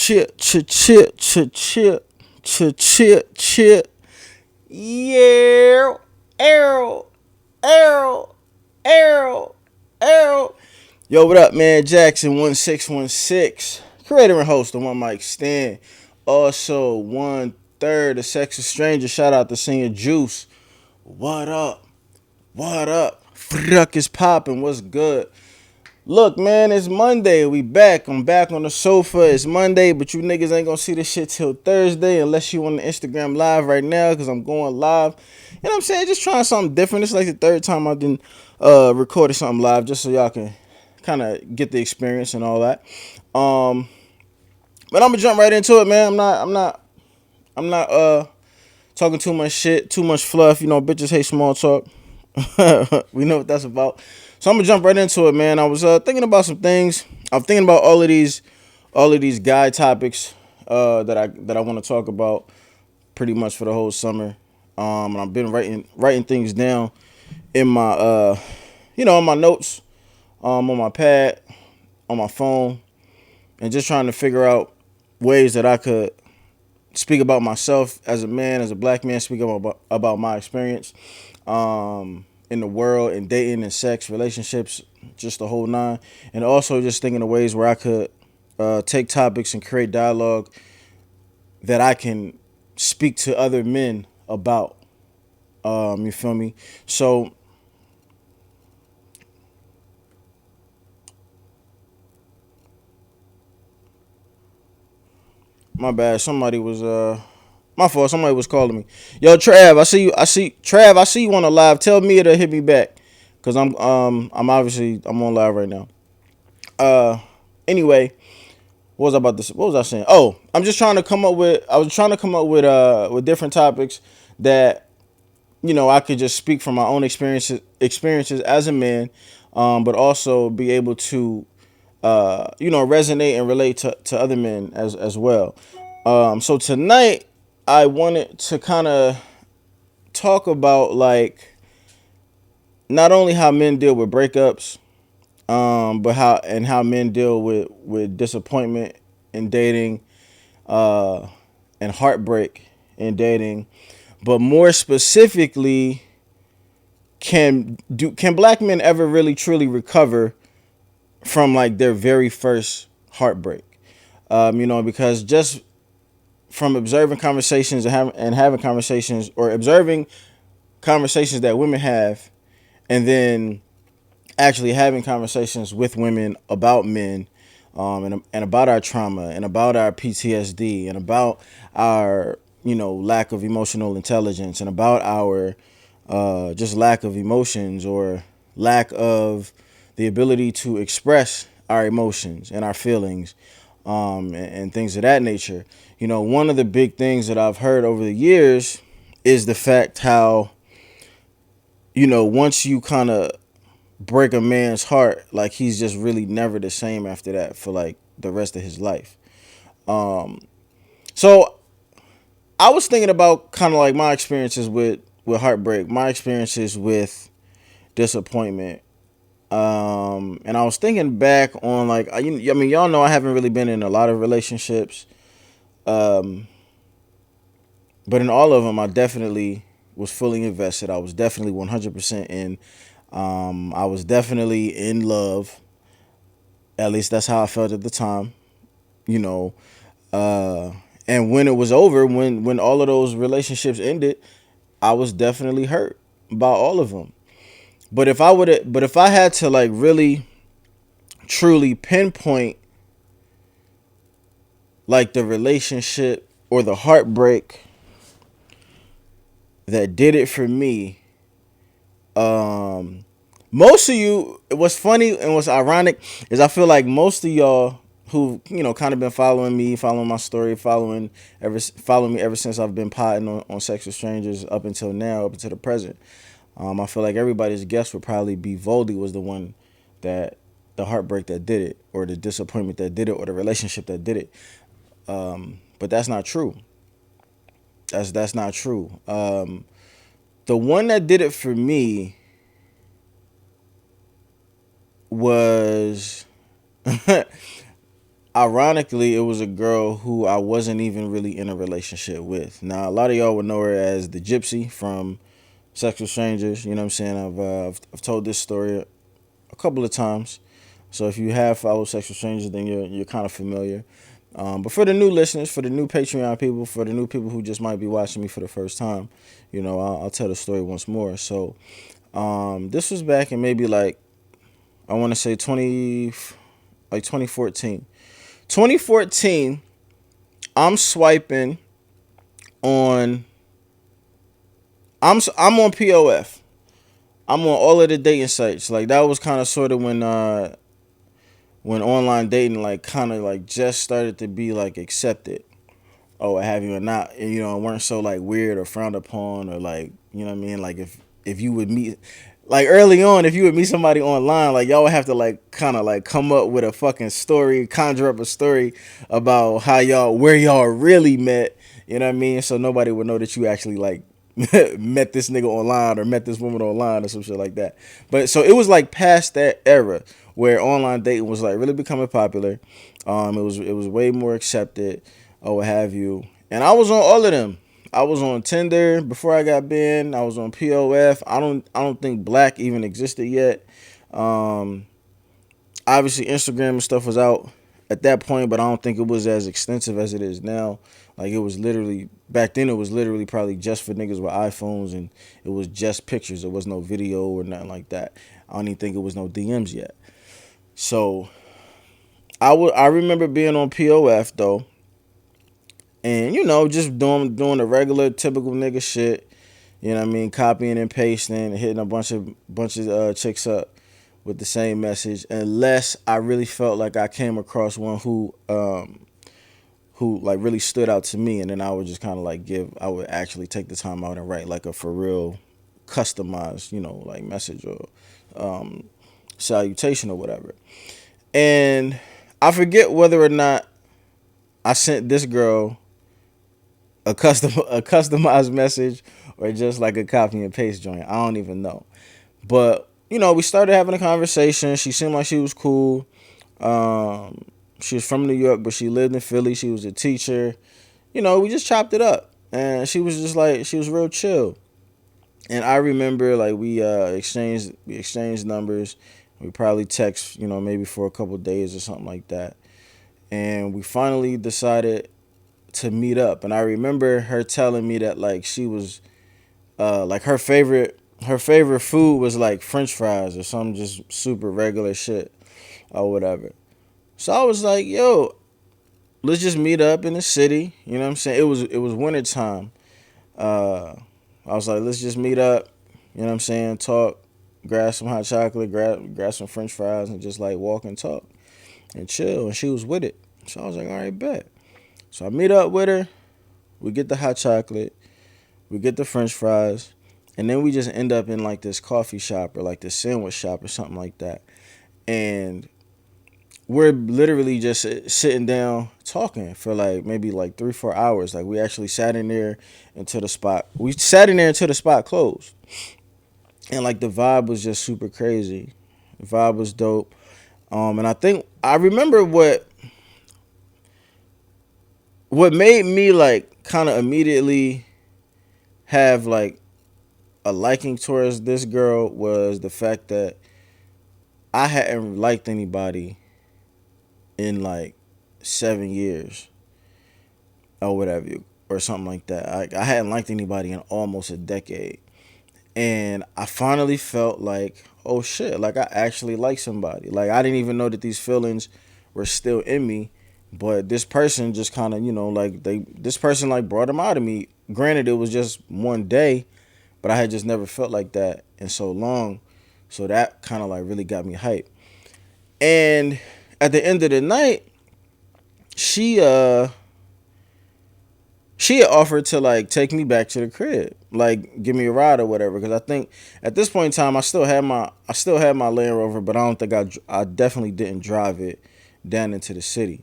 Chip. Yeah, arrow, arrow, arrow, arrow. Yo, what up, man? Jackson 1616, creator and host of One Mic Stand. Also, 1/3 of Sex is Stranger. Shout out to Senior Juice. What up? What up? Fuck is popping. What's good? Look, man, it's Monday. We back. I'm back on the sofa. It's Monday, but you niggas ain't gonna see this shit till Thursday unless you on the Instagram live right now, because I'm going live. You know what I'm saying? Just trying something different. It's like the third time I've been recorded something live, just so y'all can kind of get the experience and all that. But I'm gonna jump right into it, man. I'm not talking too much shit, too much fluff. You know, bitches hate small talk. We know what that's about. So I'm gonna jump right into it, man. I was thinking about some things. I'm thinking about all of these guy topics that I want to talk about pretty much for the whole summer. And I've been writing things down in my in my notes, on my pad, on my phone, and just trying to figure out ways that I could speak about myself as a man, as a black man, speak about my experience in the world, in dating and sex, relationships, just the whole nine. And also just thinking of ways where I could take topics and create dialogue that I can speak to other men about. You feel me? So my bad. Somebody was my fault. Somebody was calling me. Yo, Trav, I see you. Trav, I see you on the live. Tell Mia to hit me back, cause I'm on live right now. Anyway, what was I about to say? What was I saying? Oh, I'm just trying to come up with. I was trying to come up with different topics that I could just speak from my own experiences as a man, but also be able to resonate and relate to other men as well. So tonight I wanted to kind of talk about, like, not only how men deal with breakups, but how men deal with disappointment in dating, and heartbreak in dating, but more specifically, can black men ever really truly recover from, like, their very first heartbreak? Because just from observing conversations and having conversations, or observing conversations that women have, and then actually having conversations with women about men, and about our trauma, and about our PTSD, and about our lack of emotional intelligence, and about our just lack of emotions, or lack of the ability to express our emotions and our feelings, and things of that nature. One of the big things that I've heard over the years is the fact how, once you kind of break a man's heart, like, he's just really never the same after that for, like, the rest of his life. So I was thinking about kind of like my experiences with heartbreak, my experiences with disappointment. And I was thinking back on, like, y'all know I haven't really been in a lot of relationships. But in all of them, I definitely was fully invested. I was definitely 100% in. I was definitely in love. At least that's how I felt at the time. You know, and when it was over, when all of those relationships ended, I was definitely hurt by all of them. But if I had to, like, really truly pinpoint, like, the relationship or the heartbreak that did it for me, most of you, what's funny and what's ironic is I feel like most of y'all who kind of been following me, following my story, following me ever since I've been potting on Sex with Strangers up until now, up until the present. I feel like everybody's guess would probably be Voldy was the one that the heartbreak that did it, or the disappointment that did it, or the relationship that did it. But that's not true. That's not true. The one that did it for me was ironically, it was a girl who I wasn't even really in a relationship with. Now, a lot of y'all would know her as the Gypsy from Sexual Strangers. You know what I'm saying? I've told this story a couple of times. So if you have followed Sexual Strangers, then you're kind of familiar. But for the new listeners, for the new Patreon people, for the new people who just might be watching me for the first time, I'll tell the story once more. So this was back in maybe like, I want to say 2014. 2014, I'm swiping on, I'm on POF. I'm on all of the dating sites. Like that was kind of sort of when online dating like kind of like just started to be like accepted or what have you, and not, weren't so like weird or frowned upon, or like, you know what I mean, like if you would meet, like early on, if you would meet somebody online, like y'all would have to like kind of like come up with a fucking story, conjure up a story about where y'all really met, you know what I mean, so nobody would know that you actually like met this nigga online or met this woman online or some shit like that. But so it was like past that era where online dating was like really becoming popular. It was way more accepted or what have you. And I was on all of them. I was on Tinder before I got banned. I was on POF. I don't think Black even existed yet. Obviously Instagram and stuff was out at that point, but I don't think it was as extensive as it is now. Like it was literally, back then it was literally probably just for niggas with iPhones, and it was just pictures. There was no video or nothing like that. I don't even think it was no DMs yet. So I remember being on POF though, and just doing the regular typical nigga shit. You know what I mean? Copying and pasting and hitting a bunch of chicks up with the same message, unless I really felt like I came across one who like really stood out to me, and then I would just kind of like I would actually take the time out and write like a for real customized, like message or salutation or whatever. And I forget whether or not I sent this girl a customized message or just like a copy and paste joint. I don't even know. But, we started having a conversation. She seemed like she was cool. She was from New York, but she lived in Philly. She was a teacher. We just chopped it up. And she was just like, she was real chill. And I remember like we exchanged numbers. We probably text, maybe for a couple of days or something like that. And we finally decided to meet up. And I remember her telling me that like she was like her favorite food was like French fries or some just super regular shit or whatever. So I was like, yo, let's just meet up in the city. You know what I'm saying? It was winter time. I was like, let's just meet up. You know what I'm saying? Talk, grab some hot chocolate, grab some French fries, and just like walk and talk and chill. And she was with it. So I was like, all right, bet. So I meet up with her. We get the hot chocolate. We get the French fries. And then we just end up in like this coffee shop or like this sandwich shop or something like that. And we're literally just sitting down talking for like maybe like 3-4 hours. Like we actually sat in there until the spot. We sat in there until the spot closed. And like the vibe was just super crazy. The vibe was dope. And I think I remember what made me like kind of immediately have like a liking towards this girl was the fact that I hadn't liked anybody in like 7 years or whatever, or something like that. I hadn't liked anybody in almost a decade. And I finally felt like, oh shit, like I actually like somebody. Like I didn't even know that these feelings were still in me. But this person just kind of, this person like brought them out of me. Granted, it was just one day, but I had just never felt like that in so long. So that kind of like really got me hyped. And at the end of the night, she had offered to like take me back to the crib, like give me a ride or whatever. Because I think at this point in time, I still had my Land Rover, but I don't think I definitely didn't drive it down into the city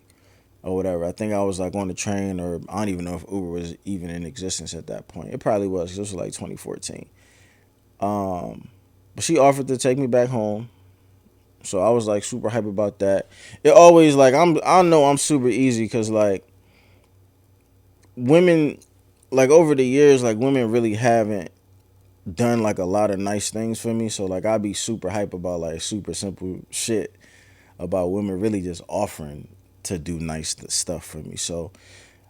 or whatever. I think I was like on the train, or I don't even know if Uber was even in existence at that point. It probably was, because this was like 2014. But she offered to take me back home, So I was like super hype about that. It always like I know I'm super easy because like women, like over the years, like women really haven't done like a lot of nice things for me. So like I'd be super hype about like super simple shit about women really just offering to do nice stuff for me. So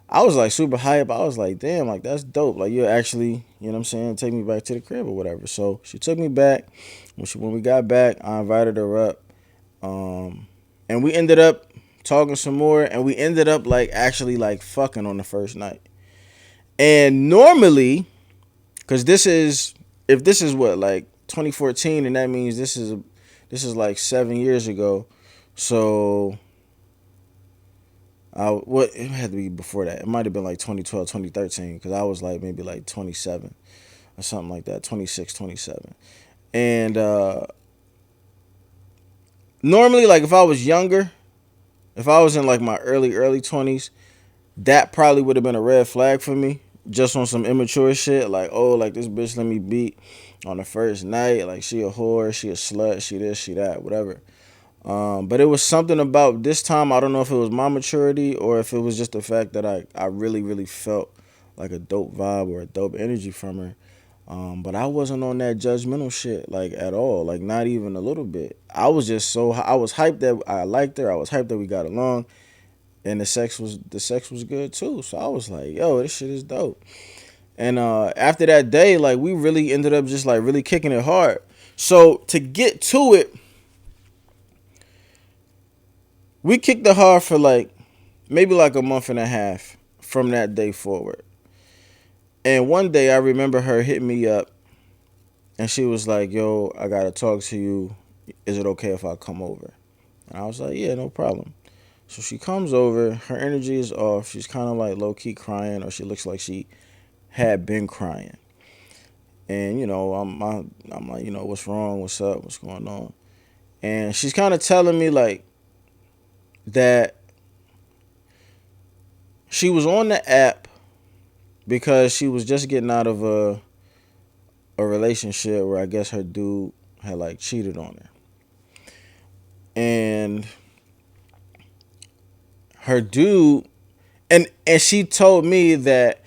I was like super hype. I was like, damn, like that's dope. Like you actually, you know what I'm saying, take me back to the crib or whatever. So she took me back. When we got back, I invited her up. And we ended up talking some more, and we ended up like actually like fucking on the first night. And normally, because this is, if this is what, like 2014, and that means this is like 7 years ago. So what, it had to be before that. It might have been like 2012, 2013, because I was like maybe like 27 or something like that, 26, 27. And normally, like if I was younger, if I was in like my early 20s, that probably would have been a red flag for me. Just on some immature shit, like, oh, like this bitch let me beat on the first night, like she a whore, she a slut, she this, she that, whatever. But it was something about this time. I don't know if it was my maturity or if it was just the fact that I really, really felt like a dope vibe or a dope energy from her. But I wasn't on that judgmental shit like at all, like not even a little bit. I was just so I was hyped that I liked her. I was hyped that we got along, and the sex was good too. So I was like, yo, this shit is dope. And after that day, like we really ended up just like really kicking it hard. So to get to it, we kicked it hard for like maybe like a month and a half from that day forward. And one day I remember her hitting me up and she was like, yo, I gotta talk to you. Is it okay if I come over? And I was like, yeah, no problem. So she comes over, her energy is off. She's kind of like low key crying, or she looks like she had been crying. And I'm like, what's wrong? What's up? What's going on? And she's kind of telling me like that she was on the app because she was just getting out of a relationship where I guess her dude had like cheated on her. And her dude, and she told me that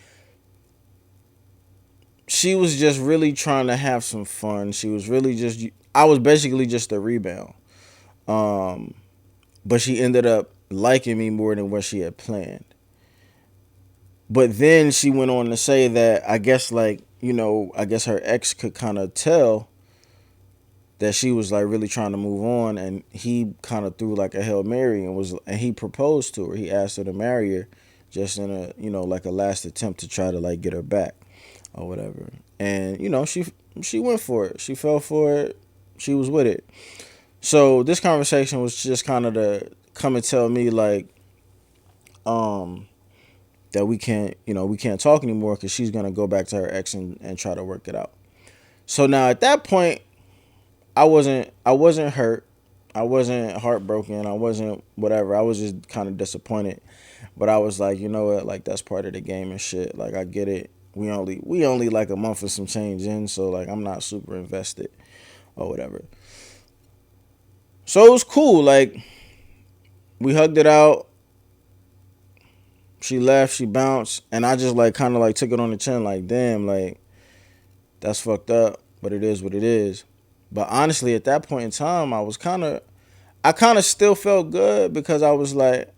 she was just really trying to have some fun. She was really just, I was basically just a rebound. But she ended up liking me more than what she had planned. But then she went on to say that I guess like, I guess her ex could kind of tell that she was like really trying to move on, and he kind of threw like a Hail Mary and he proposed to her. He asked her to marry her just in a, like a last attempt to try to like get her back or whatever. And she went for it. She fell for it. She was with it. So this conversation was just kind of to come and tell me like that we can't talk anymore because she's gonna go back to her ex and try to work it out. So now at that point, I wasn't hurt. I wasn't heartbroken. I wasn't whatever. I was just kind of disappointed. But I was like, you know what? Like that's part of the game and shit. Like I get it. We only like a month and some change in, so like I'm not super invested or whatever. So it was cool. Like we hugged it out. She left. She bounced, and I just like kind of like took it on the chin. Like damn, like that's fucked up. But it is what it is. But honestly, at that point in time, I kind of still felt good because I was like,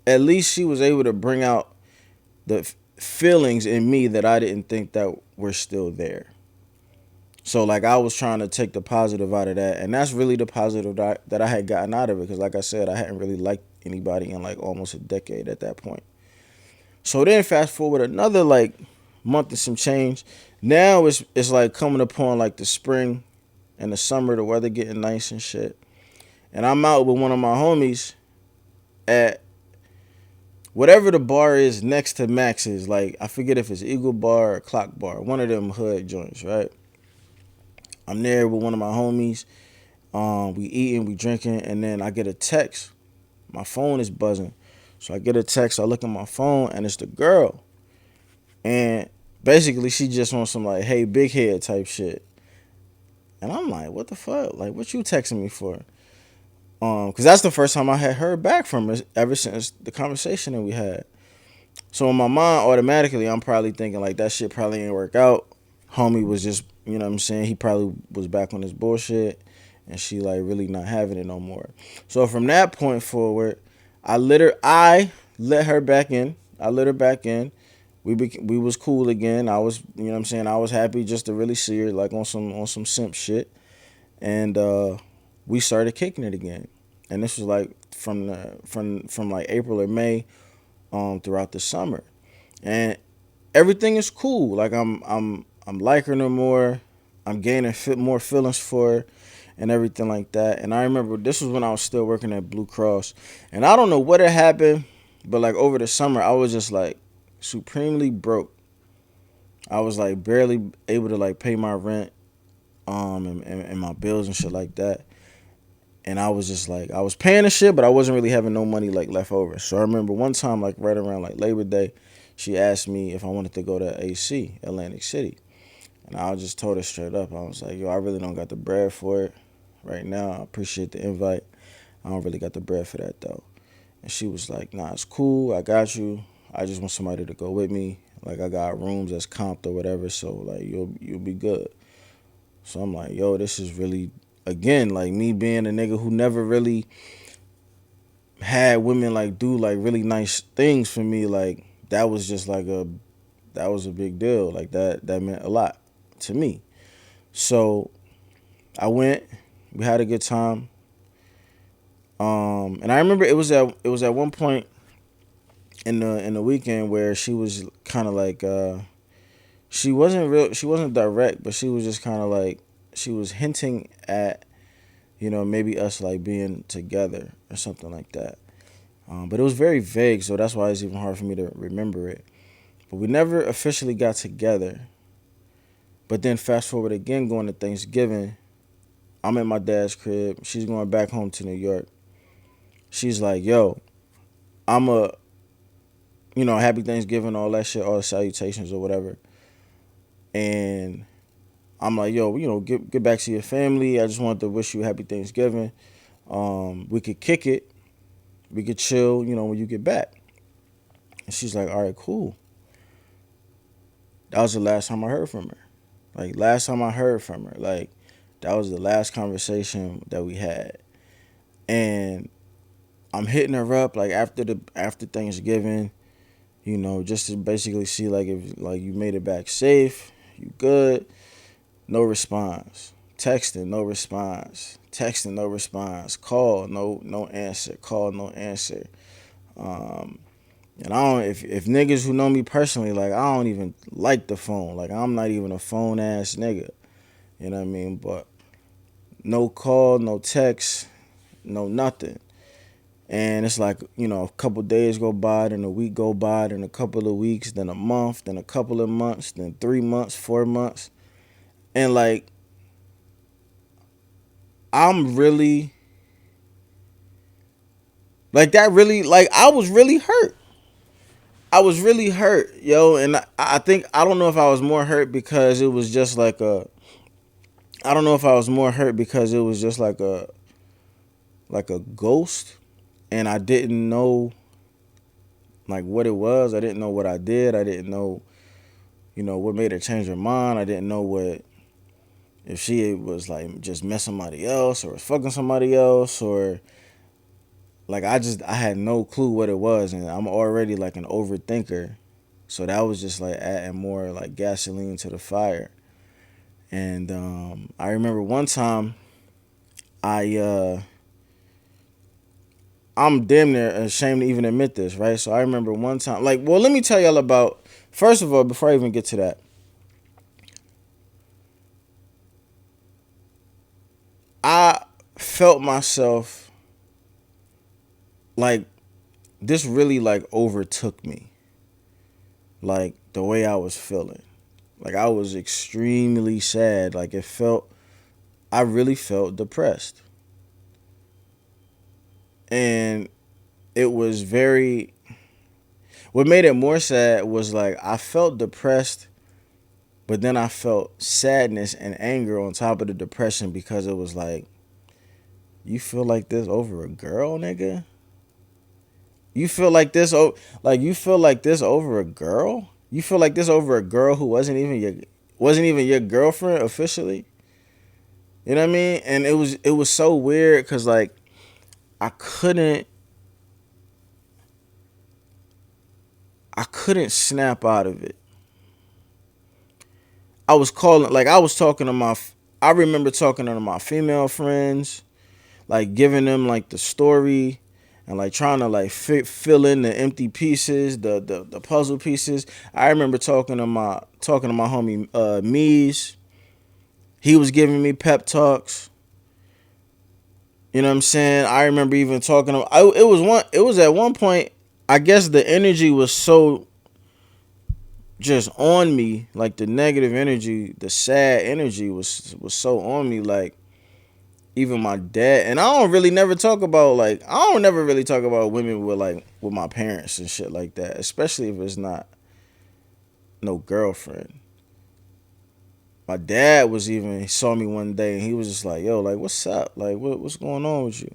at least she was able to bring out the feelings in me that I didn't think that were still there. So like I was trying to take the positive out of that, and that's really the positive that I had gotten out of it. Because like I said, I hadn't really liked anybody in like almost a decade at that point. So then fast forward another like month and some change. Now it's like coming upon like the spring and the summer, the weather getting nice and shit. And I'm out with one of my homies at whatever the bar is next to Max's. Like I forget if it's Eagle Bar or Clock Bar, one of them hood joints, right? I'm there with one of my homies. We eating, we drinking, and then I get a text. My phone is buzzing. So I get a text, I look at my phone, and it's the girl. And basically she just wants some like, hey, big head type shit. And I'm like, what the fuck? Like, what you texting me for? Because that's the first time I had heard back from her ever since the conversation that we had. So in my mind, automatically, I'm probably thinking like that shit probably ain't work out. Homie was just, you know what I'm saying? He probably was back on his bullshit, and she like really not having it no more. So from that point forward, I let her back in. I let her back in. We was cool again. I was, you know what I'm saying? I was happy just to really see her like on some simp shit, and we started kicking it again. And this was like from like April or May throughout the summer, and everything is cool. Like I'm liking her more. I'm gaining more feelings for her and everything like that. And I remember this was when I was still working at Blue Cross, and I don't know what had happened, but like over the summer I was just like supremely broke. I was like barely able to like pay my rent, and my bills and shit like that. And I was just like, I was paying the shit, but I wasn't really having no money like left over. So I remember one time, like right around like Labor Day, she asked me if I wanted to go to AC, Atlantic City. And I just told her straight up, I was like, yo, I really don't got the bread for it right now. I appreciate the invite. I don't really got the bread for that though. And she was like, nah, it's cool. I got you. I just want somebody to go with me. Like I got rooms that's comped or whatever. So like you'll be good. So I'm like, yo, this is really, again, like me being a nigga who never really had women like do like really nice things for me. Like that was just like that was a big deal. Like that meant a lot to me. So I went. We had a good time. And I remember it was at one point in the weekend where she was kind of like she wasn't direct, but she was just kind of like she was hinting at maybe us like being together or something like that. But it was very vague, so that's why it's even hard for me to remember it. But we never officially got together. But then fast forward again, going to Thanksgiving, I'm at my dad's crib. She's going back home to New York. She's like, yo, I'm happy Thanksgiving, all that shit, all the salutations or whatever. And I'm like, yo, get back to your family. I just wanted to wish you a happy Thanksgiving. We could kick it. We could chill, when you get back. And she's like, all right, cool. That was the last time I heard from her. Like, last time I heard from her, like, that was the last conversation that we had. And I'm hitting her up, like, after Thanksgiving, just to basically see, like, if, like, you made it back safe, you good. No response. Texting, no response. Texting, no response. Call, no answer. Call, no answer. And I don't, if niggas who know me personally, like, I don't even like the phone. Like, I'm not even a phone ass nigga. You know what I mean? But no call, no text, no nothing. And it's like, a couple days go by, then a week go by, then a couple of weeks, then a month, then a couple of months, then 3 months, 4 months. And like, I'm really, like that really, like I was really hurt. I was really hurt, yo. And I think, I don't know if I was more hurt because it was just like I don't know if I was more hurt because it was just like a ghost, and I didn't know like what it was. I didn't know what I did. I didn't know, what made her change her mind. I didn't know what, if she was like just met somebody else or was fucking somebody else, or like I had no clue what it was, and I'm already like an overthinker. So that was just like adding more like gasoline to the fire. And I remember one time I I'm damn near ashamed to even admit this, right? So I remember one time, like, well, let me tell y'all about, first of all, before I even get to that, I felt myself like this really like overtook me, like the way I was feeling. Like I was extremely sad. Like I really felt depressed. And it was what made it more sad was like I felt depressed But then I felt sadness and anger on top of the depression because it was like, you feel like this over a girl, nigga? You feel like this you feel like this over a girl? You feel like this over a girl who wasn't even your girlfriend officially? You know what I mean? And it was so weird cuz like I couldn't I couldn't snap out of it. I was talking to I remember talking to my female friends, like giving them like the story and like trying to like fill in the empty pieces, the puzzle pieces. I remember talking to my homie Mees. He was giving me pep talks. You know what I'm saying? I remember even talking to it was at one point, I guess the energy was so just on me, like the negative energy, the sad energy was so on me, like even my dad. And I don't really never talk about like I don't never really talk about women with my parents and shit like that, especially if it's not no girlfriend. My dad was even, he saw me one day and he was just like, yo, like what's up, like what's going on with you,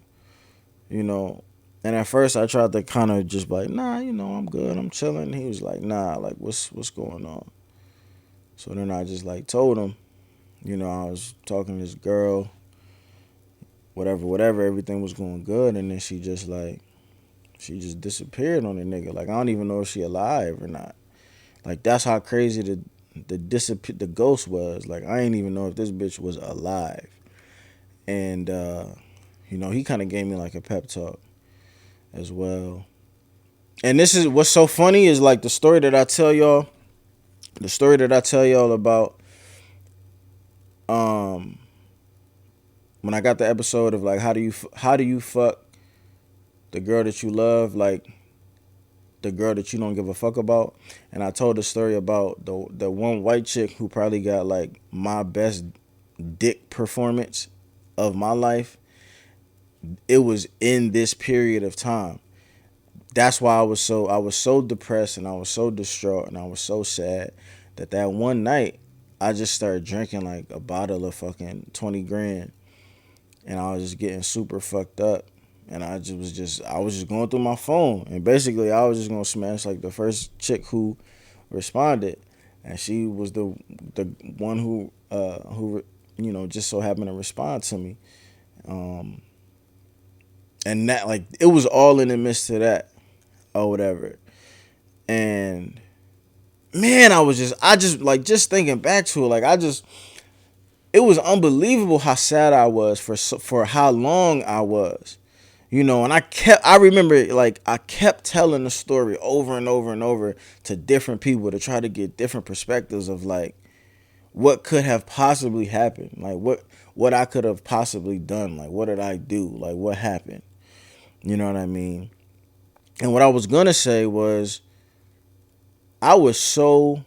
you know. And at first I tried to kind of just be like, nah, you know, I'm good, I'm chilling. He was like, nah, like what's going on. So then I just like told him, you know, I was talking to this girl, whatever, everything was going good, and then she just disappeared on the nigga. Like I don't even know if she alive or not. Like that's how crazy the ghost was. Like I ain't even know if this bitch was alive. And you know, he kind of gave me like a pep talk as well. And this is what's so funny is like the story that I tell y'all, about um when I got the episode of like how do you fuck the girl that you love, like the girl that you don't give a fuck about. And I told the story about the one white chick who probably got like my best dick performance of my life. It was in this period of time. That's why I was so depressed and I was so distraught and I was so sad that one night I just started drinking like a bottle of fucking 20 grand, and I was just getting super fucked up. And I was just going through my phone, and basically I was just gonna smash like the first chick who responded, and she was the one who you know just so happened to respond to me, and that like it was all in the midst of that or whatever. And man, I just like just thinking back to it, like it was unbelievable how sad I was for how long I was. You know, and I remember like I kept telling the story over and over and over to different people to try to get different perspectives of like what could have possibly happened, like what I could have possibly done, like what did I do, like what happened, you know what I mean? And what I was gonna say was I was so,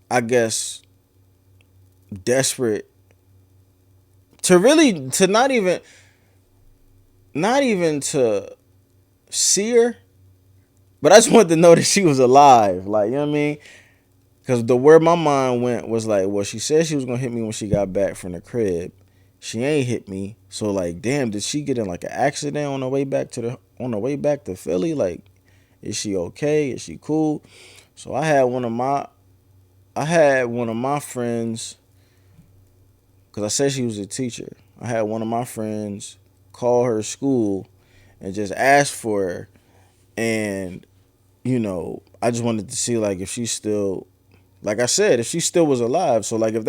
I guess, desperate to really to not even to see her, but I just wanted to know that she was alive. Like, you know what I mean? Because where my mind went was like, well, she said she was going to hit me when she got back from the crib. She ain't hit me. So, like, damn, did she get in, like, an accident on the way back to Philly? Like, is she okay? Is she cool? So, I had one of my friends, because I said she was a teacher. I had one of my friends call her school and just ask for her. And, you know, I just wanted to see, like, if she still, like I said, if she still was alive. So, like, if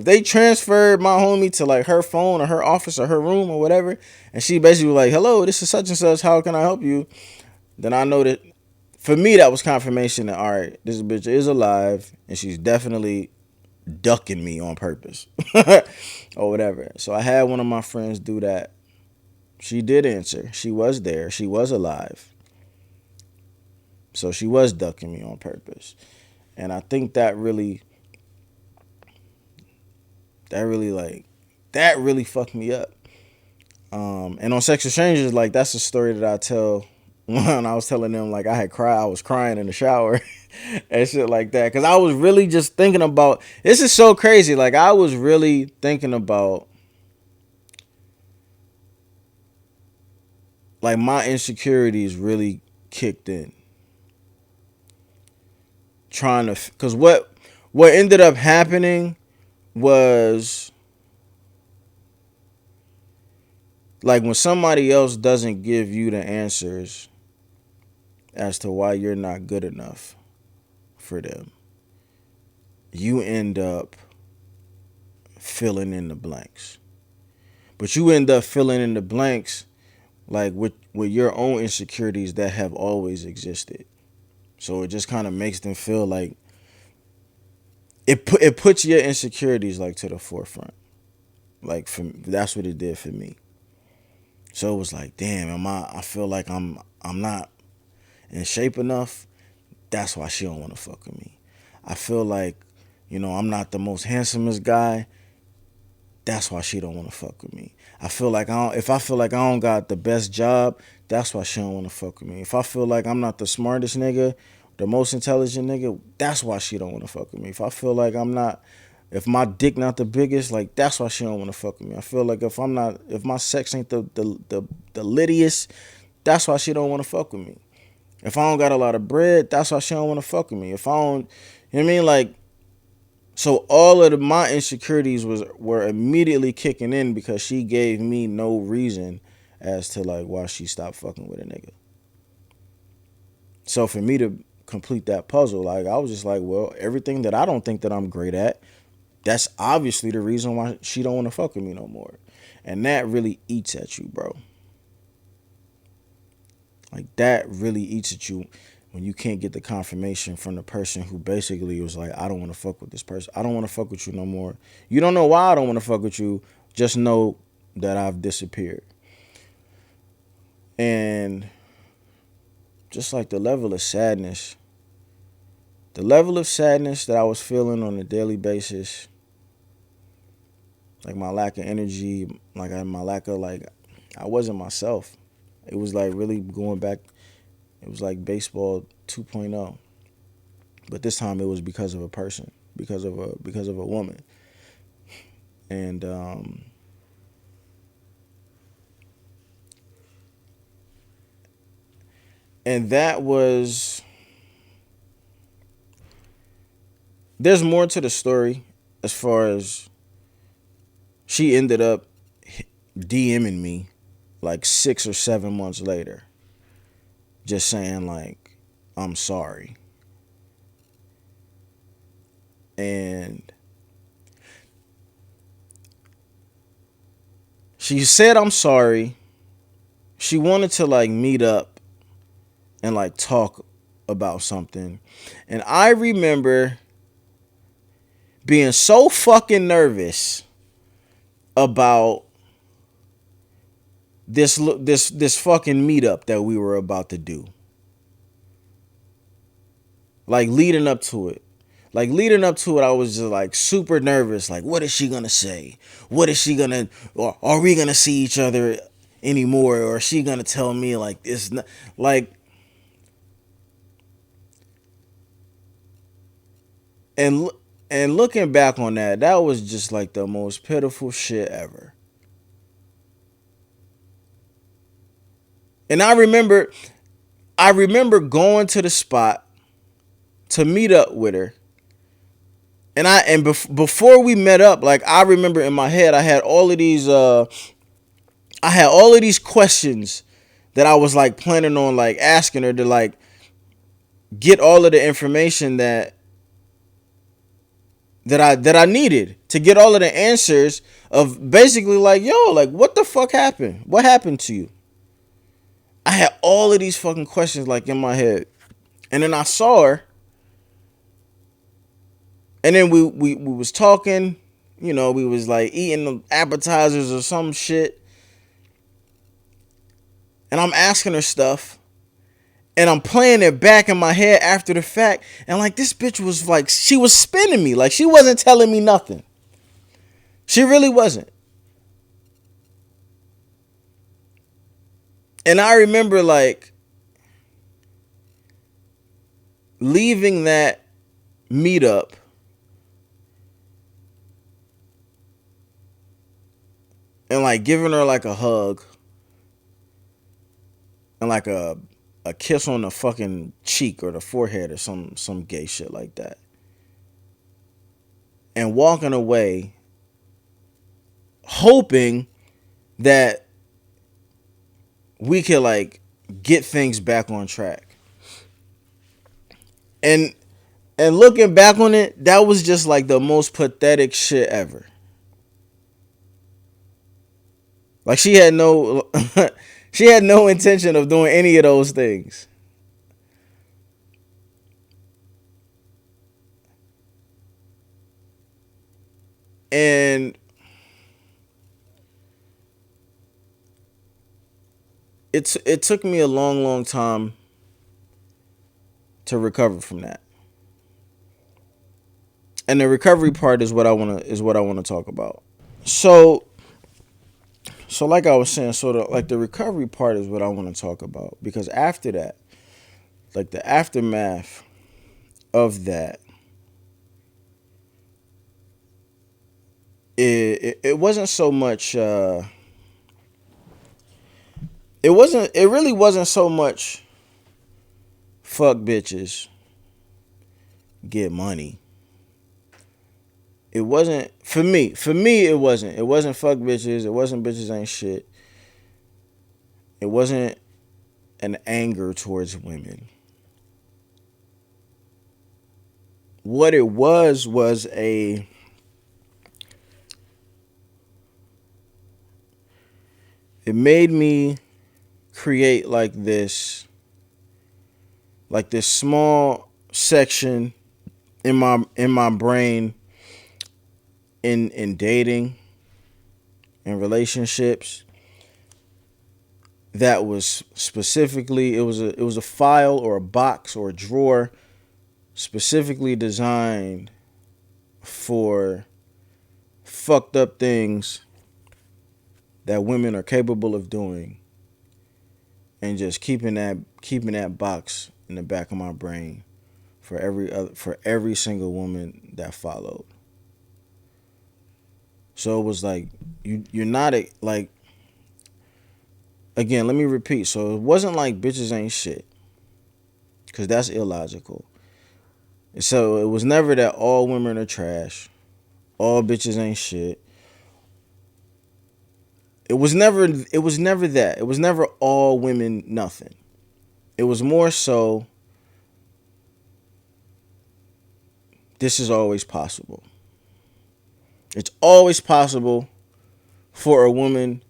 they transferred my homie to, like, her phone or her office or her room or whatever, and she basically was like, hello, this is such and such, how can I help you? Then I know that, for me, that was confirmation that, all right, this bitch is alive, and she's definitely ducking me on purpose or whatever. So I had one of my friends do that. She did answer. She was there. She was alive. So she was ducking me on purpose. And I think that really fucked me up. And on Sex Strangers, like that's a story that I tell when I was telling them like I was crying in the shower and shit like that. Cause I was really just thinking about, this is so crazy. Like I was really thinking about like my insecurities really kicked in. Trying to, cause what ended up happening was like when somebody else doesn't give you the answers as to why you're not good enough for them, you end up filling in the blanks. But you end up filling in the blanks like with your own insecurities that have always existed. So it just kind of makes them feel like it puts your insecurities like to the forefront. Like that's what it did for me. So it was like, damn, I feel like I'm not in shape enough. That's why she don't want to fuck with me. I feel like, I'm not the most handsomest guy. That's why she don't want to fuck with me. I feel like if I feel like I don't got the best job, that's why she don't want to fuck with me. If I feel like I'm not the smartest nigga, the most intelligent nigga, that's why she don't want to fuck with me. If I feel like if my dick not the biggest, like that's why she don't want to fuck with me. I feel like if my sex ain't the littiest, that's why she don't want to fuck with me. If I don't got a lot of bread, that's why she don't want to fuck with me. If I don't, you know what I mean? Like, so all of my insecurities were immediately kicking in because she gave me no reason as to like why she stopped fucking with a nigga. So for me to complete that puzzle, like I was just like, well, everything that I don't think that I'm great at, that's obviously the reason why she don't want to fuck with me no more. And that really eats at you, bro. Like that really eats at you when you can't get the confirmation from the person who basically was like, I don't want to fuck with this person. I don't want to fuck with you no more. You don't know why I don't want to fuck with you. Just know that I've disappeared. And just like the level of sadness that I was feeling on a daily basis, like my lack of energy, like my lack of like, I wasn't myself. It was like really going back. It was like baseball 2.0. But this time it was because of a person, because of a woman. And that was, there's more to the story as far as she ended up DMing me like 6 or 7 months later, just saying like, I'm sorry. And she said, I'm sorry. She wanted to like meet up and like talk about something. And I remember being so fucking nervous about this fucking meetup that we were about to do. Like leading up to it. I was just like super nervous. Like, what is she gonna say? What is she gonna, or are we gonna see each other anymore? Or is she gonna tell me like this? Like, and looking back on that, that was just like the most pitiful shit ever. And I remember going to the spot to meet up with her. And before we met up, like I remember in my head, I had all of these questions that I was like planning on like asking her to like get all of the information that I needed to get all of the answers of basically like, yo, like what the fuck happened? What happened to you? I had all of these fucking questions like in my head. And then I saw her. And then we was talking, we was like eating the appetizers or some shit. And I'm asking her stuff. And I'm playing it back in my head after the fact. And like this bitch was like, she was spinning me. Like she wasn't telling me nothing. She really wasn't. And I remember like leaving that meetup and like giving her like a hug and like a kiss on the fucking cheek or the forehead or some gay shit like that, and walking away hoping that we could like get things back on track. And looking back on it, that was just like the most pathetic shit ever. Like she had no she had no intention of doing any of those things. And it took me a long time to recover from that. And the recovery part is what I want to talk about. So like I was saying, the recovery part is what I want to talk about, because after that, like the aftermath of that, it wasn't so much it really wasn't so much fuck bitches, get money. It wasn't for me. It wasn't. It wasn't fuck bitches. It wasn't bitches ain't shit. It wasn't an anger towards women. What it was a it made me create like this small section in my brain in dating and relationships that was specifically, it was a file or a box or a drawer specifically designed for fucked up things that women are capable of doing, and just keeping that box in the back of my brain for every single woman that followed. So it was like you're not like, again, let me repeat. So it wasn't like bitches ain't shit, because that's illogical. So it was never that all women are trash, all bitches ain't shit. It was never that. It was never all women nothing. It was more so, this is always possible. It's always possible for a woman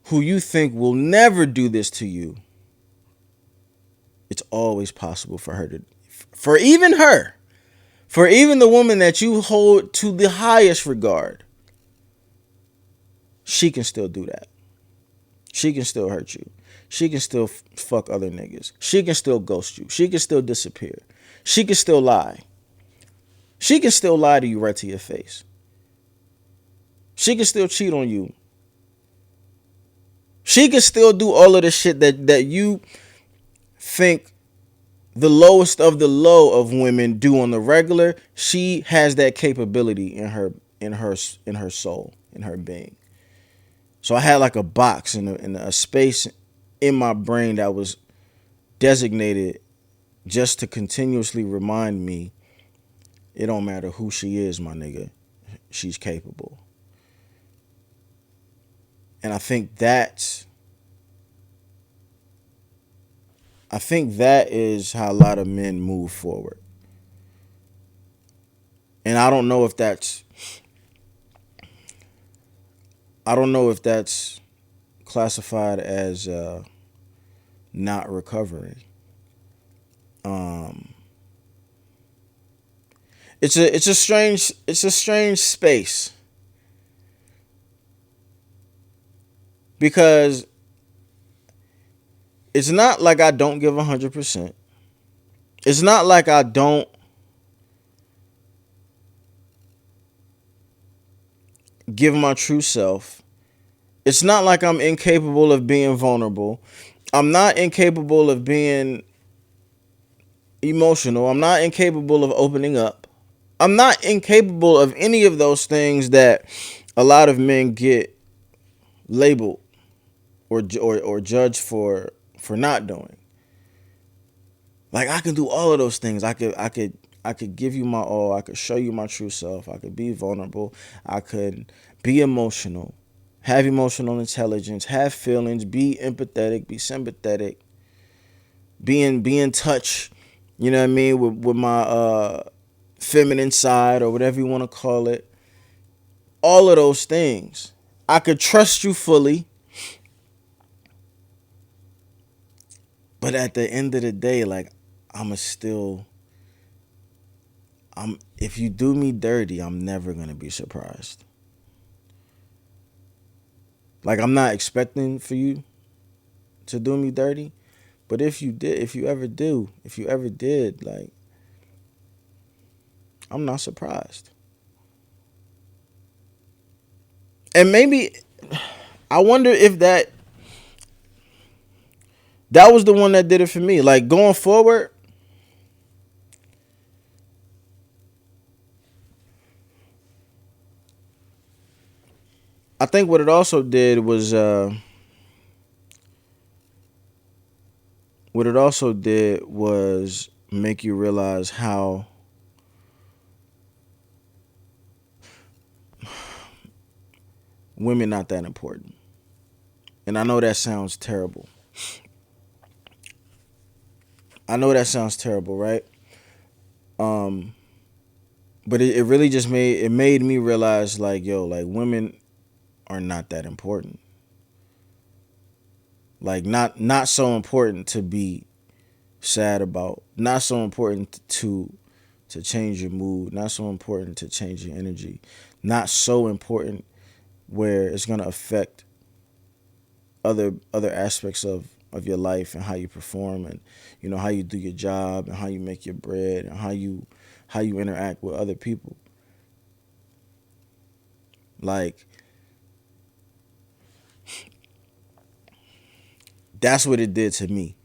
who you think will never do this to you. It's always possible for her to, for even the woman that you hold to the highest regard, she can still do that. She can still hurt you. She can still fuck other niggas. She can still ghost you. She can still disappear. She can still lie. She can still lie to you right to your face. She can still cheat on you. She can still do all of the shit that you think the lowest of the low of women do on the regular. She has that capability in her soul, in her being. So I had like a box in a space in my brain that was designated just to continuously remind me, it don't matter who she is, my nigga, she's capable. And I think that is how a lot of men move forward. And I don't know if that's classified as not recovering. It's a strange space, because it's not like I don't give 100%. It's not like I don't give my true self. It's not like I'm incapable of being vulnerable. I'm not incapable of being emotional. I'm not incapable of opening up. I'm not incapable of any of those things that a lot of men get labeled or judged for not doing. Like, I can do all of those things. I could give you my all. I could show you my true self. I could be vulnerable. I could be emotional, have emotional intelligence, have feelings, be empathetic, be sympathetic, be in touch. You know what I mean, with my feminine side or whatever you want to call it. All of those things. I could trust you fully. But at the end of the day, like, if you do me dirty, I'm never gonna be surprised. Like, I'm not expecting for you to do me dirty, but if you ever did, like, I'm not surprised. And maybe I wonder if that was the one that did it for me. Like, going forward, I think what it also did was make you realize how women not that important. And I know that sounds terrible. Right? But it really just made me realize, like, yo, like, women are not that important. Like, not so important to be sad about. Not so important to change your mood. Not so important to change your energy. Not so important where it's gonna affect other aspects of your life and how you perform, and how you do your job and how you make your bread and how you interact with other people. Like, that's what it did to me.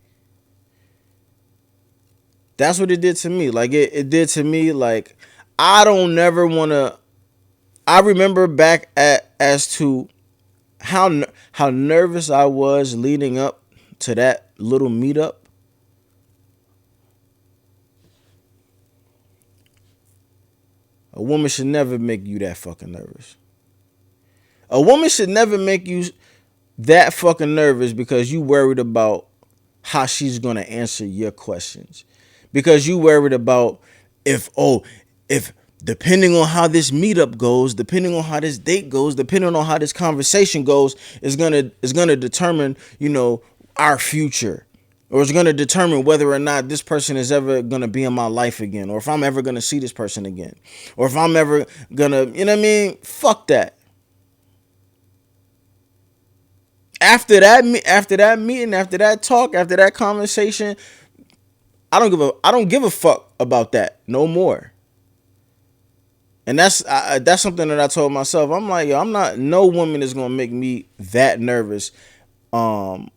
Like, it did to me. Like, I don't never want to. I remember back as to how nervous I was leading up to that little meetup. A woman should never make you that fucking nervous. A woman should never make you that fucking nervous because you worried about how she's going to answer your questions. Because you worried about if depending on how this meetup goes, depending on how this date goes, depending on how this conversation goes, is gonna determine, our future. Or it's gonna determine whether or not this person is ever gonna be in my life again, or if I'm ever gonna see this person again, or if I'm ever gonna, you know what I mean? Fuck that. After that meeting, after that talk, after that conversation, I don't give a fuck about that no more. And that's something that I told myself. I'm like, yo, no woman is gonna make me that nervous, on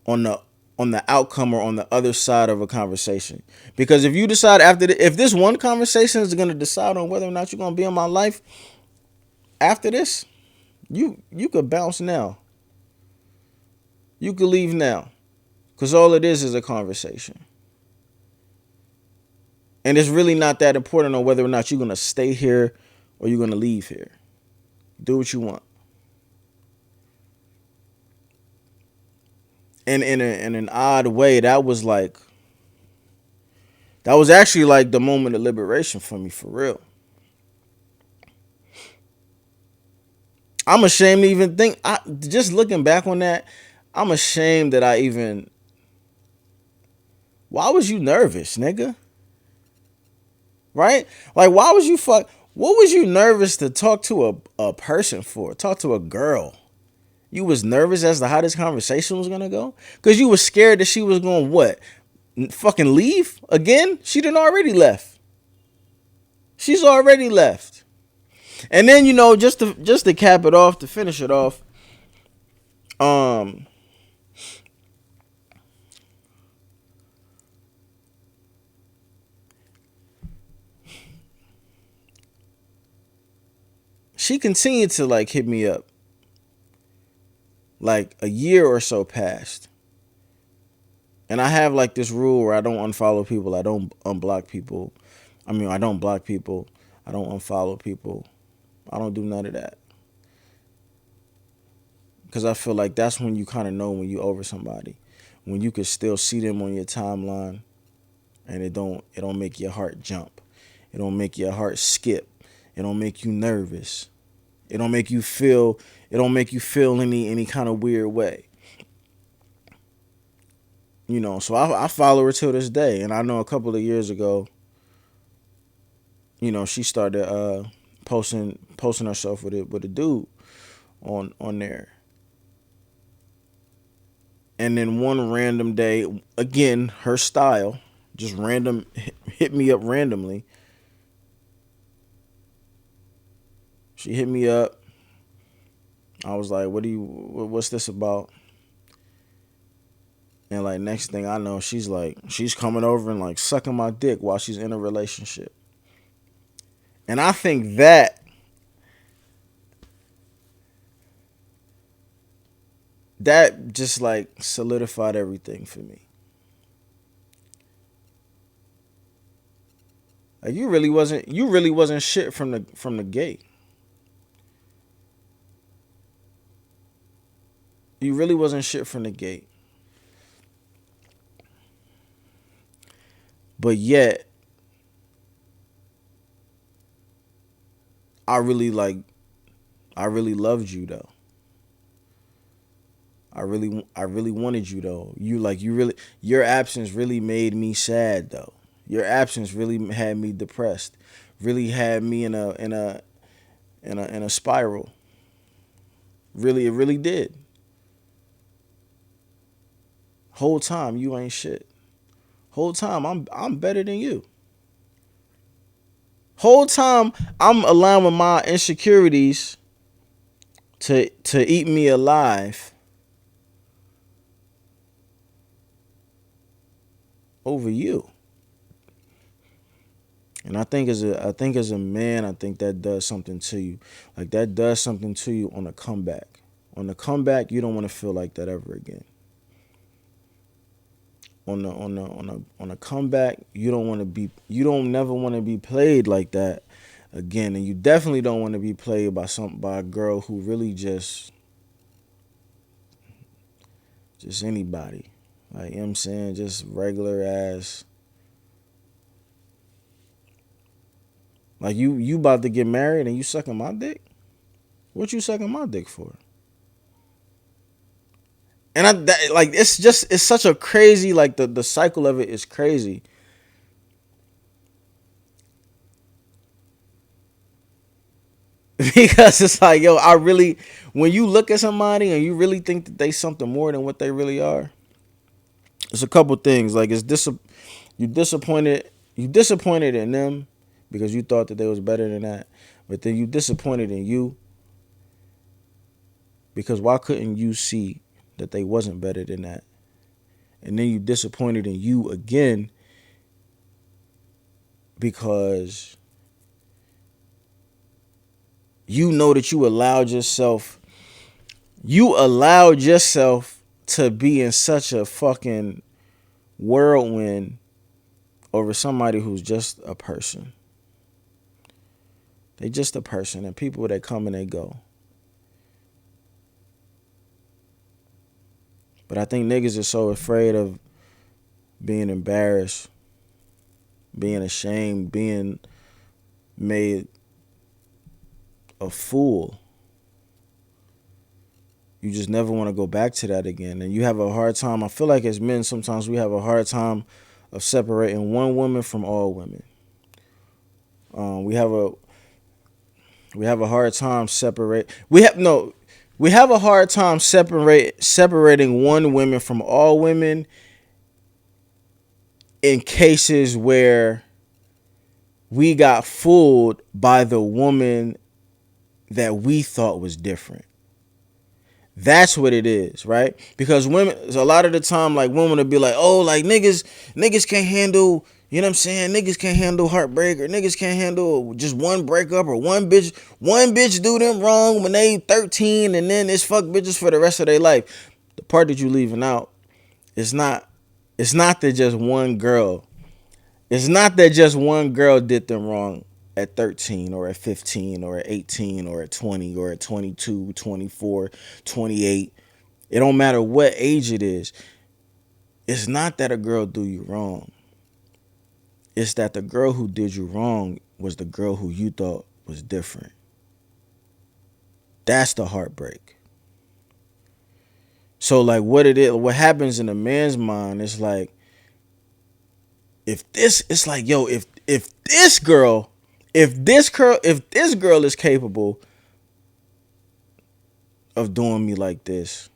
the outcome or on the other side of a conversation. Because if you decide if this one conversation is gonna decide on whether or not you're gonna be in my life after this, you could bounce now. You could leave now, because all it is a conversation. And it's really not that important on whether or not you're going to stay here or you're going to leave here. Do what you want. And in an odd way, that was actually like the moment of liberation for me, for real. I'm ashamed to even think. Just looking back on that, I'm ashamed that I even. Why was you nervous, nigga? Right? Like, why was you What was you nervous to talk to a person for? Talk to a girl. You was nervous as to how this conversation was gonna go? Because you was scared that she was going what? Fucking leave again? She done already left. She's already left. And then, just to cap it off, to finish it off, she continued to like hit me up. Like a year or so passed. And I have like this rule where I don't unfollow people. I don't unblock people. I don't block people. I don't unfollow people. I don't do none of that. Because I feel like that's when you kind of know when you over somebody. When you can still see them on your timeline and it don't make your heart jump. It don't make your heart skip. It don't make you nervous. It don't make you feel any kind of weird way. You know, so I follow her till this day. And I know a couple of years ago, you know, she started posting herself with a dude on there. And then one random day, again, her style, just random, hit me up randomly. She hit me up. I was like, what's this about? And like next thing I know, she's coming over and like sucking my dick while she's in a relationship. And I think that just like solidified everything for me. Like you really wasn't shit from the gate. You really wasn't shit from the gate. But yet I really loved you though. I really wanted you though. Your absence really made me sad though. Your absence really had me depressed. Really had me in a spiral. Really, it really did. Whole time you ain't shit. Whole time I'm better than you. Whole time I'm allowing my insecurities to eat me alive over you. And I think as a man, I think that does something to you. Like that does something to you on a comeback. On the comeback, you don't want to feel like that ever again. On a comeback, you don't never want to be played like that again. And you definitely don't want to be played by a girl who really just anybody. Like, you know what I'm saying? Just regular ass. Like you about to get married and you sucking my dick? What you sucking my dick for? And it's such a crazy, like the cycle of it is crazy. Because it's like, yo, when you look at somebody and you really think that they something more than what they really are, it's a couple things. Like you disappointed in them because you thought that they was better than that. But then you disappointed in you because why couldn't you see that they wasn't better than that? And then you disappointed in you again because you know that you allowed yourself to be in such a fucking whirlwind over somebody who's just a person. They just a person, and people that come and they go. But I think niggas are so afraid of being embarrassed, being ashamed, being made a fool. You just never want to go back to that again. And you have a hard time. I feel like as men, sometimes we have a hard time of separating one woman from all women. We have a hard time separating one woman from all women in cases where we got fooled by the woman that we thought was different. That's what it is, right? Because women, a lot of the time, like women will be like, oh, like niggas can't handle, You know what I'm saying? Niggas can't handle heartbreak, or niggas can't handle just one breakup, or one bitch do them wrong when they 13 and then it's fuck bitches for the rest of their life. The part that you leaving out is not that just one girl. It's not that just one girl did them wrong at 13 or at 15 or at 18 or at 20 or at 22, 24, 28. It don't matter what age it is. It's not that a girl do you wrong. It's that the girl who did you wrong was the girl who you thought was different. That's the heartbreak. So like what happens in a man's mind is like, if this girl is capable of doing me like this,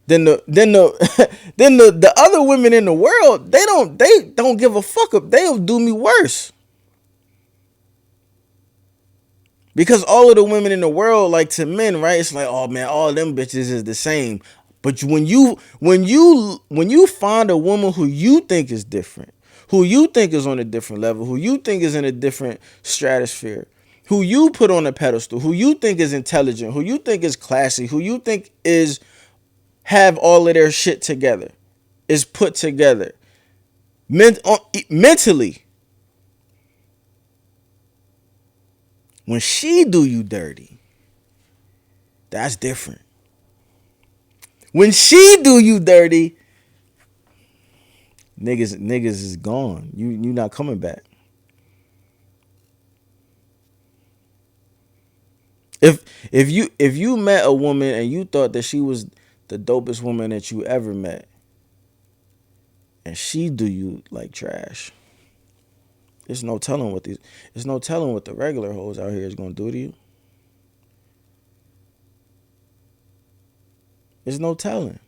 then the other women in the world, they don't give a fuck up. They'll do me worse. Because all of the women in the world, like to men, right? It's like, oh man, all them bitches is the same. But when you find a woman who you think is different, who you think is on a different level, who you think is in a different stratosphere, who you put on a pedestal, who you think is intelligent, who you think is classy, who you think is have all of their shit together, is put together mentally. When she do you dirty, that's different. When she do you dirty, niggas is gone. You not coming back. If you met a woman and you thought that she was the dopest woman that you ever met, and she do you like trash, there's no telling what the regular hoes out here is gonna do to you. There's no telling.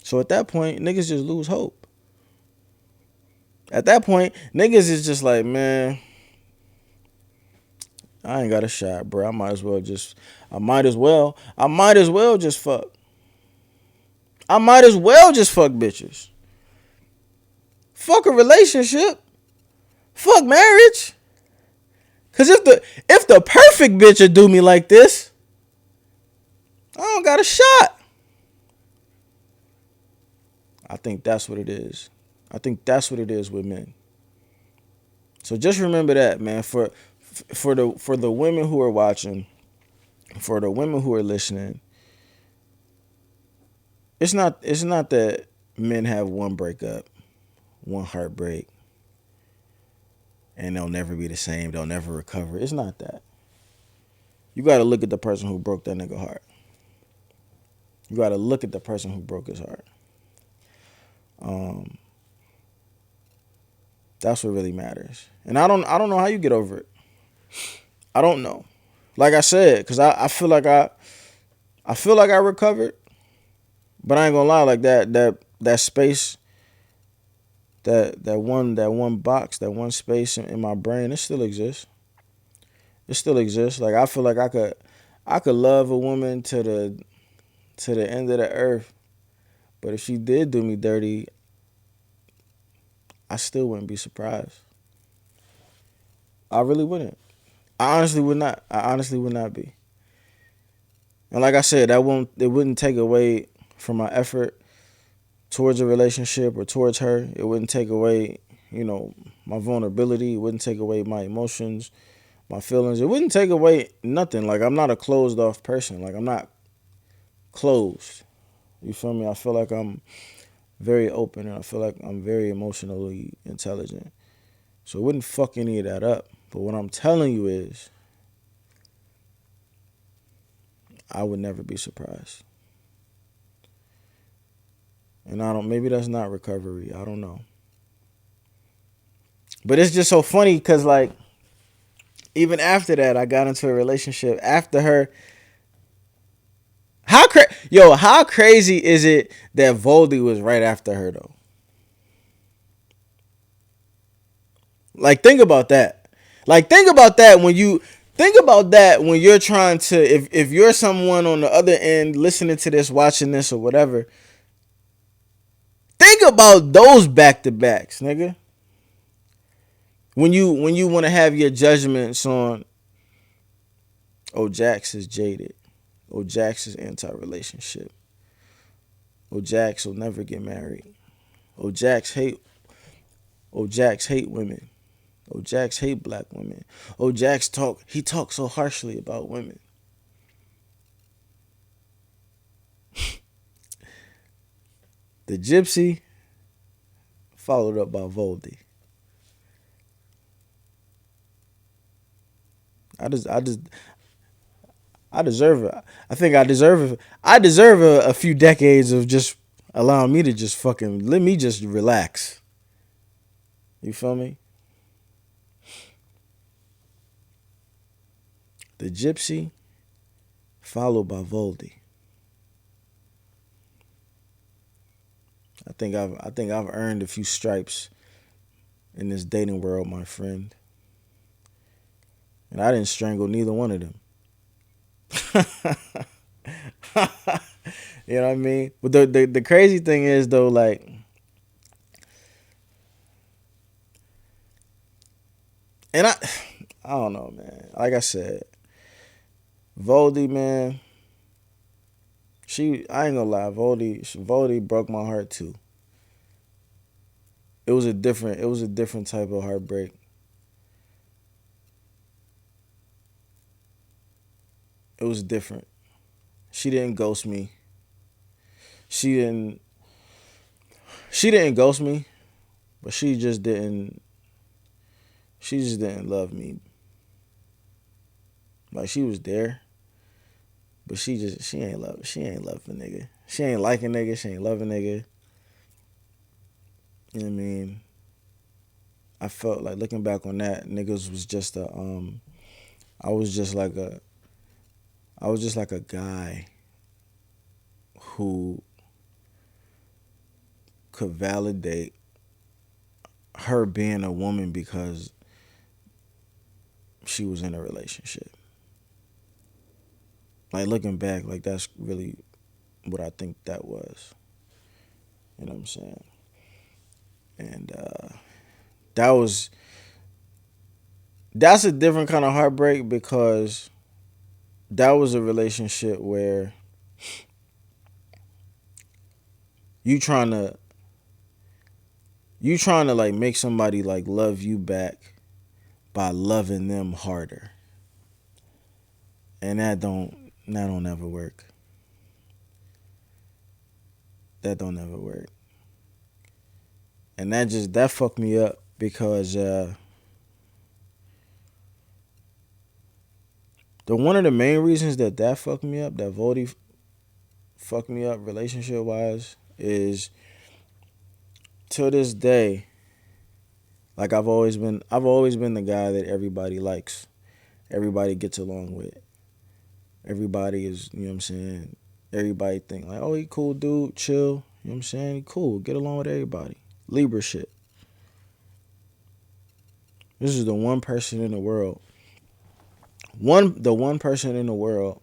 So at that point, niggas just lose hope. At that point, niggas is just like, man, I ain't got a shot, bro. I might as well just fuck. I might as well just fuck bitches. Fuck a relationship. Fuck marriage. Cause if the perfect bitch would do me like this, I don't got a shot. I think that's what it is. I think that's what it is with men. So just remember that, man. For the women who are watching, for the women who are listening, it's not that men have one breakup, one heartbreak, and they'll never be the same. They'll never recover. It's not that. You got to look at the person who broke that nigga heart. You got to look at the person who broke his heart. That's what really matters. And I don't know how you get over it. I don't know. Like I said, because I feel like I recovered, but I ain't gonna lie, like that space, that one box, that one space in my brain, it still exists. It still exists. Like I feel like I could love a woman to the end of the earth, but if she did do me dirty, I still wouldn't be surprised. I really wouldn't. I honestly would not. I honestly would not be. And like I said, it wouldn't take away from my effort towards a relationship or towards her. It wouldn't take away, my vulnerability. It wouldn't take away my emotions, my feelings. It wouldn't take away nothing. Like, I'm not a closed off person. Like, I'm not closed. You feel me? I feel like I'm very open, and I feel like I'm very emotionally intelligent. So it wouldn't fuck any of that up. But what I'm telling you is, I would never be surprised. And maybe that's not recovery. I don't know. But it's just so funny because, like, even after that, I got into a relationship after her. How crazy is it that Voldy was right after her, though? Like, think about that. Like, think about that when you're trying to, if you're someone on the other end listening to this, watching this or whatever, Think about those back to backs, nigga. When you want to have your judgments on, oh, Jax is jaded. Oh, Jax is anti-relationship. Oh, Jax will never get married. Oh, Jax hate. Oh, Jax hate women. Oh, Jax hate black women. Oh, Jax talks so harshly about women. The Gypsy followed up by Voldy. I just I deserve it. I think I deserve it. I deserve a few decades of just allowing me to just fucking let me just relax. You feel me? The Gypsy followed by Voldy. I think I've earned a few stripes in this dating world, my friend. And I didn't strangle neither one of them. You know what I mean? But the crazy thing is though, like, and I don't know, man. Like I said, Voldy, man, I ain't gonna lie, Voldy broke my heart too. It was a different type of heartbreak. It was different. She didn't ghost me. She didn't she didn't ghost me, but she just didn't love me. Like, she was there, but she ain't love a nigga. She ain't like a nigga, she ain't love a nigga. You know what I mean? I felt like, looking back on that, niggas was just a I was just like a I was just like a guy who could validate her being a woman because she was in a relationship. Like, looking back, like, that's really what I think that was. You know what I'm saying? And that was that's a different kind of heartbreak because that was a relationship where you trying to like make somebody like love you back by loving them harder. And that don't ever work. That don't ever work. And that fucked me up because the one of the main reasons that fucked me up, that Voldy fucked me up relationship wise, is till this day, like, I've always been the guy that everybody likes. Everybody gets along with. Everybody is, you know what I'm saying? Everybody think like, oh, he cool dude, chill. You know what I'm saying? He cool, get along with everybody. Libra shit. This is the one person in the world. The one person in the world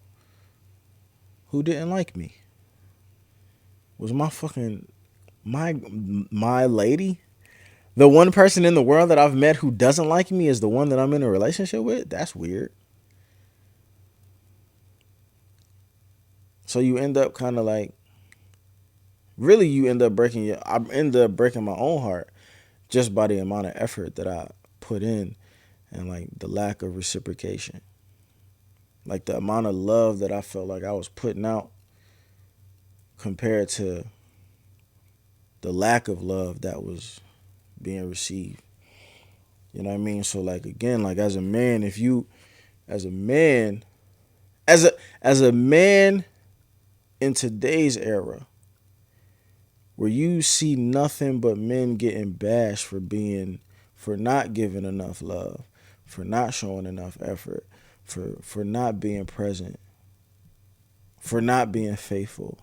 who didn't like me was my lady. The one person in the world that I've met who doesn't like me is the one that I'm in a relationship with. That's weird. So you end up kind of like, really, I end up breaking my own heart just by the amount of effort that I put in and, like, the lack of reciprocation. Like, the amount of love that I felt like I was putting out compared to the lack of love that was being received. You know what I mean? So, like, again, like, as a man, as a man, as a man in today's era, where you see nothing but men getting bashed for not giving enough love, for not showing enough effort, for not being present, for not being faithful,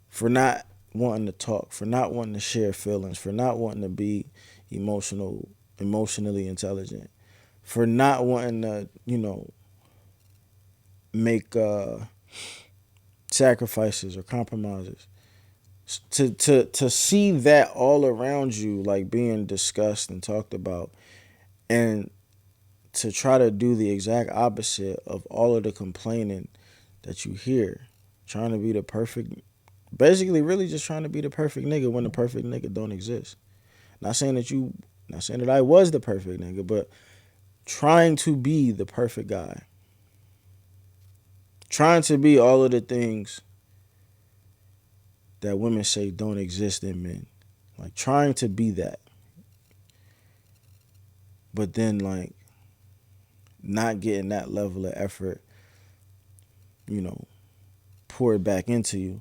for not wanting to talk, for not wanting to share feelings, for not wanting to be emotionally intelligent, for not wanting to, make sacrifices or compromises. To see that all around you, like being discussed and talked about, and to try to do the exact opposite of all of the complaining that you hear, trying to be the perfect, basically really just trying to be the perfect nigga when the perfect nigga don't exist. Not saying that you, not saying that I was the perfect nigga, but trying to be the perfect guy. Trying to be all of the things that women say don't exist in men. Like trying to be that. But then like not getting that level of effort, you know, poured back into you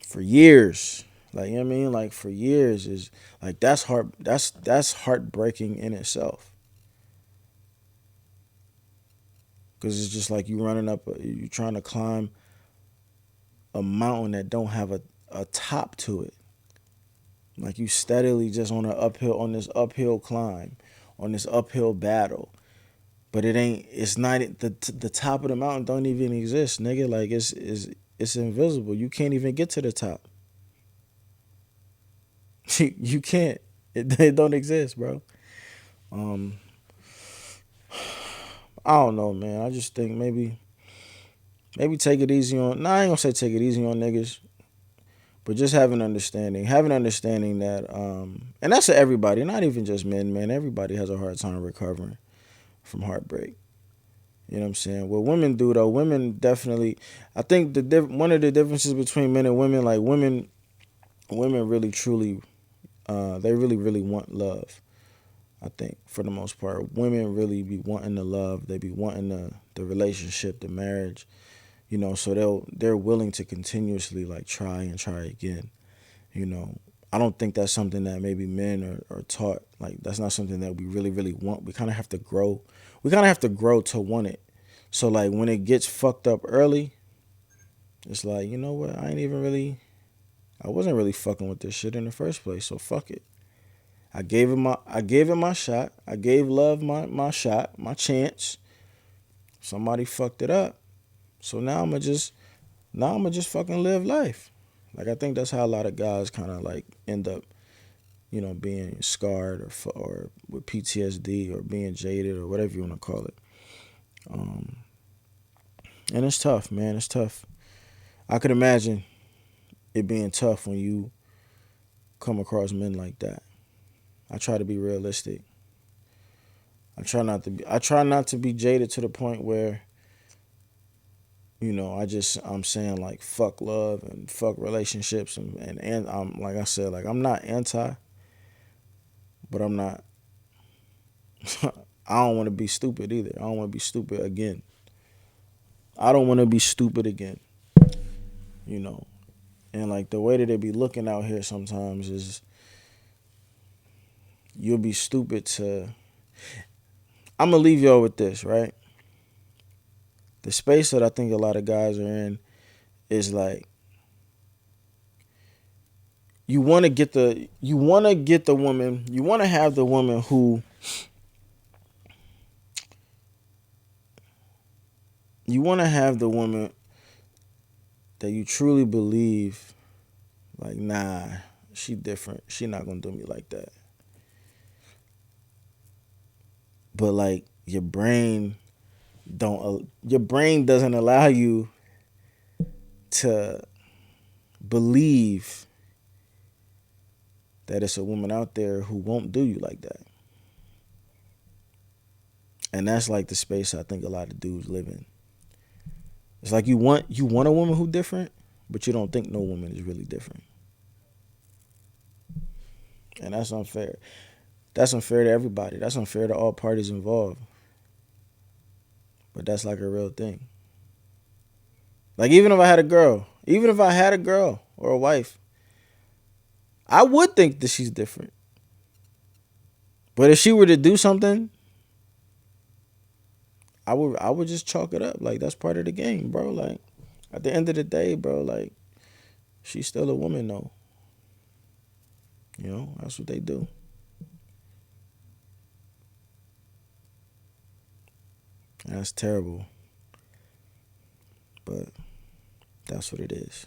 for years. Like, you know what I mean? Like for years is like that's heartbreaking in itself. Cause it's just like you running up, you trying to climb a mountain that don't have a top to it. Like you steadily just on this uphill climb, on this uphill battle. But it's not the top of the mountain don't even exist, nigga. Like it's invisible. You can't even get to the top. You can't. It don't exist, bro. Um, I don't know, man. I just think maybe take it easy on. Nah, I ain't gonna say take it easy on niggas, but just have an understanding. Have an understanding that, and that's to everybody, not even just men, man. Everybody has a hard time recovering from heartbreak. You know what I'm saying? What women do though, women definitely. I think one of the differences between men and women, like women really truly, they really want love. I think for the most part, women really be wanting the love. They be wanting the relationship, the marriage. You know, so they're willing to continuously like try and try again. You know, I don't think that's something that maybe men are taught. Like that's not something that we really want. We kind of have to grow. We kind of have to grow to want it. So like when it gets fucked up early, it's like, you know what? I wasn't really fucking with this shit in the first place. So fuck it. I gave it my shot. I gave love my shot, my chance. Somebody fucked it up. So now I'ma just fucking live life. Like I think that's how a lot of guys kind of like end up, you know, being scarred or with PTSD or being jaded or whatever you want to call it. Um, and it's tough, man. It's tough. I could imagine it being tough when you come across men like that. I try to be realistic. I try not to be jaded to the point where, you know, I'm saying like fuck love and fuck relationships and I'm like I said, like I'm not anti, but I'm not I don't want to be stupid either. I don't want to be stupid again. I don't want to be stupid again. You know. And like the way that they be looking out here sometimes is you'll be stupid to I'm gonna leave y'all with this, right? The space that I think a lot of guys are in is like you want to get the woman, you want to have the woman who you want to have the woman that you truly believe like nah, she different. She not going to do me like that. But like your brain doesn't allow you to believe that it's a woman out there who won't do you like that. And that's like the space I think a lot of dudes live in. It's like you want a woman who different, but you don't think no woman is really different. And that's unfair. That's unfair to everybody. That's unfair to all parties involved. But that's like a real thing. Like even if I had a girl or a wife, I would think that she's different. But if she were to do something, I would just chalk it up. Like that's part of the game, bro. Like at the end of the day, bro, like she's still a woman though. You know, that's what they do. And that's terrible. But that's what it is.